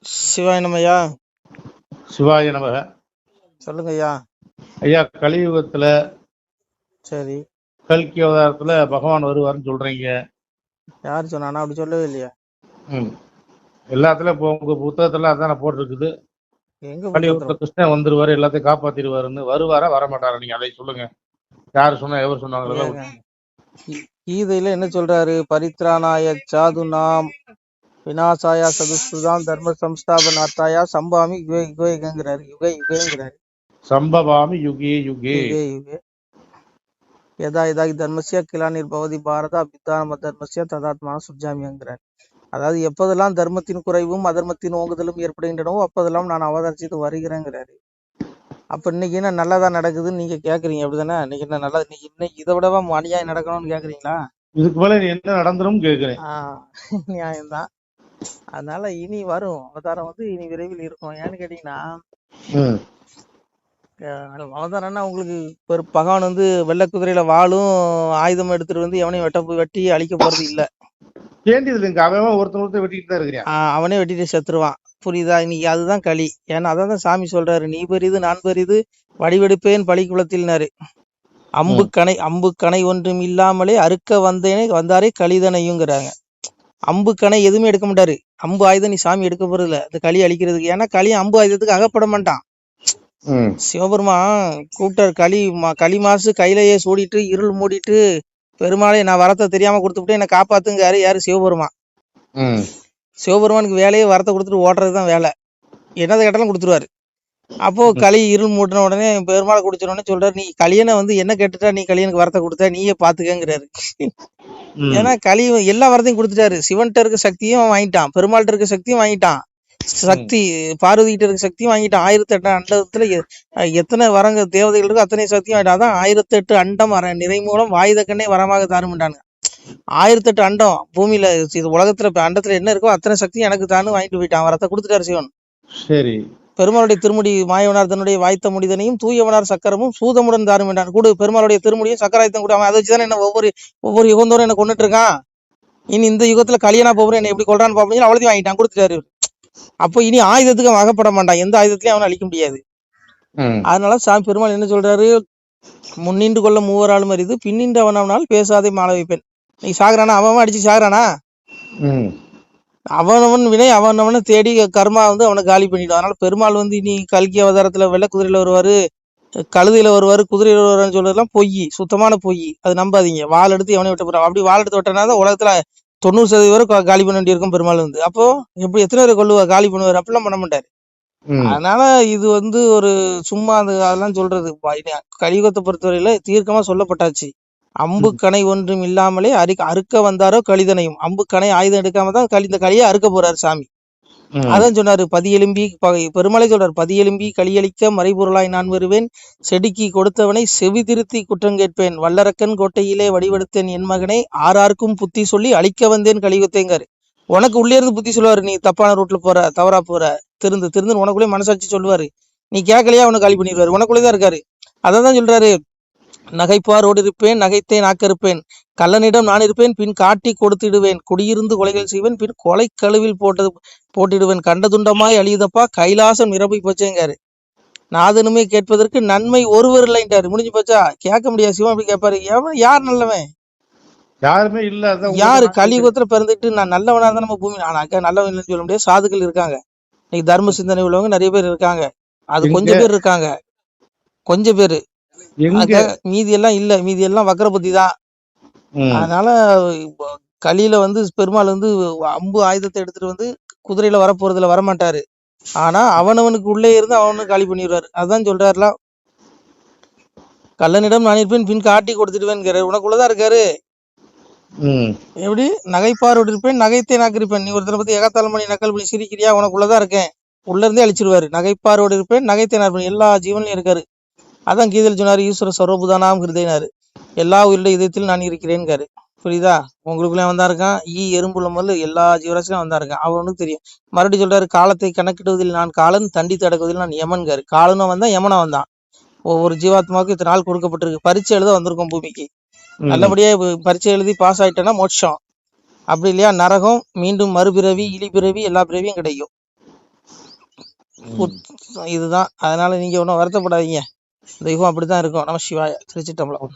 சிவாய நமயா. சிவாய நமக. சொல்லுங்க ஐயா. ஐயா, கலியுகத்துல சரி, கல்கி அவதாரத்துல பகவான் வருவாருன்னு சொல்றீங்க. யார் சொன்னா? அப்படி சொல்லவே இல்லையா. எல்லாத்துலயும் இப்போ உங்க புத்தகத்துல அதான போட்டிருக்குது. எங்க கலியுகத்துல புத்தகத்துல? கிருஷ்ணன் வந்துருவாரு, எல்லாத்தையும் காப்பாத்திடுவாருன்னு. வருவாரா வரமாட்டாரா? நீங்க அதை சொல்லுங்க. யாரு சொன்னா, எவர் சொன்னாங்களோ. ஏங்க, கீதையில என்ன சொல்றாரு? பரித்ராணாய சாதுனாம் விநாசாயா சதுஸ்ருதாம் தர்ம சம்ஸ்தாபனார்த்தாயா சம்பாமி யுகே யுகேங்கிறாரு. யுகேங்கிறாரு. சம்பவாமி யுகே யுகே. யுகே யுகே யதா யதா தர்மஸ்ய கிலானிர் பவதி பாரத அபித்தானம தர்மஸ்ய ததாத்மா சுஜாமிங்கிறார். அதாவது எப்போதெல்லாம் தர்மத்தின் குறைவும் அதர்மத்தின் ஓங்குதலும் ஏற்படுகின்றனவோ அப்போதெல்லாம் நான் அவதரிச்சிட்டு வருகிறேங்கிறாரு. அப்ப இன்னைக்கு என்ன நல்லதா நடக்குதுன்னு நீங்க கேக்குறீங்க, அப்படிதானே? இன்னைக்கு என்ன நல்லது? இன்னைக்கு இதை விடவா அநியாயம் நடக்கணும்னு கேக்குறீங்களா? இதுக்கு மேல என்ன நடந்துரும் கேக்குறேன். நியாயம்தான். அதனால இனி வரும் அவதாரம் இனி விரைவில் இருக்கும். ஏன்னு கேட்டீங்கன்னா, அவதாரம்னா உங்களுக்கு ஒரு பகவான் வெள்ளை குதிரையில வாளும் ஆயுதம் எடுத்துட்டு எவனையும் வெட்டி அழிக்க போறது இல்ல. அவன் ஒருத்தர் வெட்டிட்டு தான் இருக்கிறான். அவனே வெட்டிட்டு செத்துருவான். புரியுதா? இன்னைக்கு அதுதான் களி. ஏன்னா அதான் சாமி சொல்றாரு, நீ பெரிது நான் பெரிது வடிவெடுப்பேன் பழி குளத்தில்னாரு. அம்பு கணை ஒன்றும் இல்லாமலே அறுக்க வந்தாரே களிதனையுங்கிறாங்க. அம்பு கணை எதுவுமே எடுக்க மாட்டாரு. அம்பு ஆயுதம் நீ சாமி எடுக்க போறது இல்ல, இந்த களி அழிக்கிறதுக்கு. ஏன்னா களி அம்பு ஆயுதத்துக்கு அகப்பட மாட்டான். சிவபெருமான் கூப்பிட்டார், களி மாசு கையிலேயே சூடிட்டு இருள் மூடிட்டு பெருமாளே நான் வரத்தை தெரியாம கொடுத்துட்டு என்ன காப்பாத்துங்காரு. யாரு? சிவபெருமான். சிவபெருமானுக்கு வேலையே வரத்தை கொடுத்துட்டு ஓடுறதுதான் வேலை. என்னதை கேட்டாலும் கொடுத்துருவாரு. அப்போ களி இருள் மூட்டின உடனே பெருமாளை குடிச்சிடனே சொல்றாரு, நீ கலியனை என்ன கேட்டுட்டா நீ கலியனுக்கு வரத்தை கொடுத்தா நீயே பாத்துக்கங்கிறாரு. ஏன்னா களி எல்லா வரத்தையும் கொடுத்துட்டாரு. சிவன்கிட்ட இருக்க சக்தியும் வாங்கிட்டான், பெருமாள்கிட்ட இருக்க சக்தியும் வாங்கிட்டான், சக்தி பார்வதி கிட்ட இருக்க சக்தியும் வாங்கிட்டான். 1008 அண்டத்துல எத்தனை வரங்க தேவதைகள் இருக்கு அத்தனை சக்தியும் வாங்கிட்டான். அதான் 1008 அண்டம் நிறை மூலம் வாயுத கண்ணே வரமாக தாருமிட்டாங்க. 1008 அண்டம் பூமியில உலகத்துல அண்டத்துல என்ன இருக்கோ அத்தனை சக்தியும் எனக்கு தானு வாங்கிட்டு போயிட்டான். வரத்தை கொடுத்துட்டாரு சிவன். சரி. பெருமாளுடைய திருமுடி மாயவனார் தன்னுடைய வாய்த்த முடிதனையும் தூயவனார் சக்கரமும் சூதமுடன் தாரும் என்றான். கூட பெருமாளுடைய திருமுடியும் சக்கராயத்தம் கூட. அவன் அதை வச்சுதானே என்ன ஒவ்வொரு யுகந்தோறும் என்ன கொண்டுட்டு இருக்கான். இனி இந்த யுகத்துல கல்யாணா போறேன் என்ன எப்படி கொள்றான்னு பாப்பீங்க. அவ்வளோத்தையும் வாங்கிட்டான், கொடுத்துட்டாரு. அப்போ இனி ஆயுதத்துக்கு அவன் அகப்பட மாட்டான், எந்த ஆயுதத்திலையும் அவனை அழிக்க முடியாது. அதனால சாமி பெருமாள் என்ன சொல்றாரு? முன்னின்று கொள்ள மூவராலும் அறிது பின்னின்று அவனால் பேசாதே மாள வைப்பேன். நீ சாகுறானா? அவன் அடிச்சு சாகுறானா? அவனவன் வினை அவனவனை தேடி கர்மா அவனை காலி பண்ணிடும். அதனால பெருமாள் இனி கல்கி அவதாரத்துல வெள்ளை குதிரையில வருவாரு, கழுதையில வருவாரு, குதிரையில வருவாருன்னு சொல்றதுலாம் பொய், சுத்தமான பொய். அது நம்பாதீங்க. வாள் எடுத்து எவனை விட்டு போறான். அப்படி வாள் எடுத்து விட்டனாதான் உலகத்துல 90% வரை காலி பண்ண வேண்டியிருக்கும் பெருமாள். அப்போ எப்படி எத்தனை பேரை கொள்ளுவா காலி பண்ணுவார்? அப்படிலாம் பண்ண மாட்டாரு. அதனால இது ஒரு சும்மா அதெல்லாம் சொல்றது. கலியுகத்தை பொறுத்தவரையில தீர்க்கமா சொல்லப்பட்டாச்சு. அம்பு கணை ஒன்றும் இல்லாமலே அறுக்க வந்தாரோ கலிதனையும். அம்பு கணை ஆயுதம் எடுக்காம தான் இந்த களியை அறுக்க போறாரு சாமி. அதான் சொன்னாரு, பதியெலும்பி பெருமலை சொல்றாரு, பதியெலும்பி களியளிக்க மறைபொருளாய் நான் வருவேன், செடுக்கி கொடுத்தவனை செவி திருத்தி குற்றம் கேட்பேன், வல்லரக்கன் கோட்டையிலே வடிவெடுத்தேன் என் மகனை, ஆறாருக்கும் புத்தி சொல்லி அழிக்க வந்தேன் கலியுகத்தேங்காரு. உனக்கு உள்ளே இருந்து புத்தி சொல்லுவாரு, நீ தப்பான ரூட்ல போற, தவறா போற, திருந்து உனக்குள்ளே மனசாட்சி சொல்லுவாரு. நீ கேட்கலையா அவனை காலி பண்ணிடுவாரு. உனக்குள்ளேதான் இருக்காரு. அதான் சொல்றாரு, நகைப்பாரோடு இருப்பேன் நகைத்தே நாக்கிருப்பேன், கள்ளனிடம் நான் இருப்பேன் பின் காட்டி கொடுத்திடுவேன், குடியிருந்து கொலைகள் செய்வேன் பின் கொலை கழுவில் போட்டிடுவேன், கண்ட துண்டமாய் அழியுதப்பா கைலாசம் நிரம்பி போச்சேங்காரு. நாதனுமே கேட்பதற்கு நன்மை ஒருவர் இல்லைன்றாரு. முடிஞ்சு போச்சா? கேட்க முடியாது. சிவன் அப்படி கேட்பாரு, யார் நல்லவன்? யாருமே இல்ல. யாரு? கலியுகத்துல பிறந்துட்டு நான் நல்லவனா தான் நம்ம பூமி நல்லவன் இல்லைன்னு சொல்ல முடியாது. சாதுக்கள் இருக்காங்க, இன்னைக்கு தர்ம சிந்தனை உள்ளவங்க நிறைய பேர் இருக்காங்க. அது கொஞ்சம் பேர் இருக்காங்க, கொஞ்சம் பேரு. மீதி எல்லாம் இல்ல, மீதி எல்லாம் வக்கர புத்தி தான். அதனால களியில பெருமாள் அம்பு ஆயுதத்தை எடுத்துட்டு குதிரையில வரப்போறதுல வரமாட்டாரு. ஆனா அவனவனுக்கு உள்ளே இருந்து அவனுக்கு காலி பண்ணிடுவாரு. அதான் சொல்றாருலாம், கள்ளனிடம் நான் இருப்பேன் பின் காட்டி கொடுத்துடுவேன். உனக்குள்ளதான் இருக்காரு. எப்படி? நகைப்பாரோடு இருப்பேன் நகைத்தே நாக்கிருப்பேன். நீ ஒருத்தரை பத்தி ஏகத்தாளம் பண்ணி நக்கல் பண்ணி சிரிக்கிறியா? உனக்குள்ளதான் இருக்கேன். உள்ள இருந்தே அழிச்சிருவாரு. நகைப்பாரோடு இருப்பேன் நகைத்தே நாக்கிருப்பேன். எல்லா ஜீவன்லயும் இருக்காரு. அதான் கீதையில் சொன்னாரு, ஈஸ்வர சர்வபூதானாம் ஹிருதயனாரு, எல்லா உயிருடைய இதயத்தில் நான் இருக்கிறேன்காரு. புரியுதா? உங்களுக்குள்ளே வந்தா இருக்கான். எறும்புள்ள முதல்ல எல்லா ஜீவராசிலும் வந்தா இருக்கான். அவனுக்கு தெரியும். மறுபடியும் சொல்றாரு, காலத்தை கணக்கிடுவதில் நான் காலன், தண்டித்து அடக்குவதில் நான் யமன்காரு. காலனும் வந்தான், யமனா வந்தான். ஒவ்வொரு ஜீவாத்மாவுக்கு இத்தனை நாள் கொடுக்கப்பட்டிருக்கு. பரீட்சை எழுத வந்திருக்கும் பூமிக்கு. நல்லபடியா பரீட்சை எழுதி பாஸ் ஆயிட்டேன்னா மோட்சம். அப்படி இல்லையா நரகம், மீண்டும் மறுபிறவி, இழிபிறவி, எல்லா பிறவியும் கிடைக்கும். ம். இதுதான். அதனால நீங்க ஒன்றும் வருத்தப்படாதீங்க. இந்த யுகம் அப்படித்தான் இருக்கும். நம சிவாய. திருச்சிட்டம்பலம்.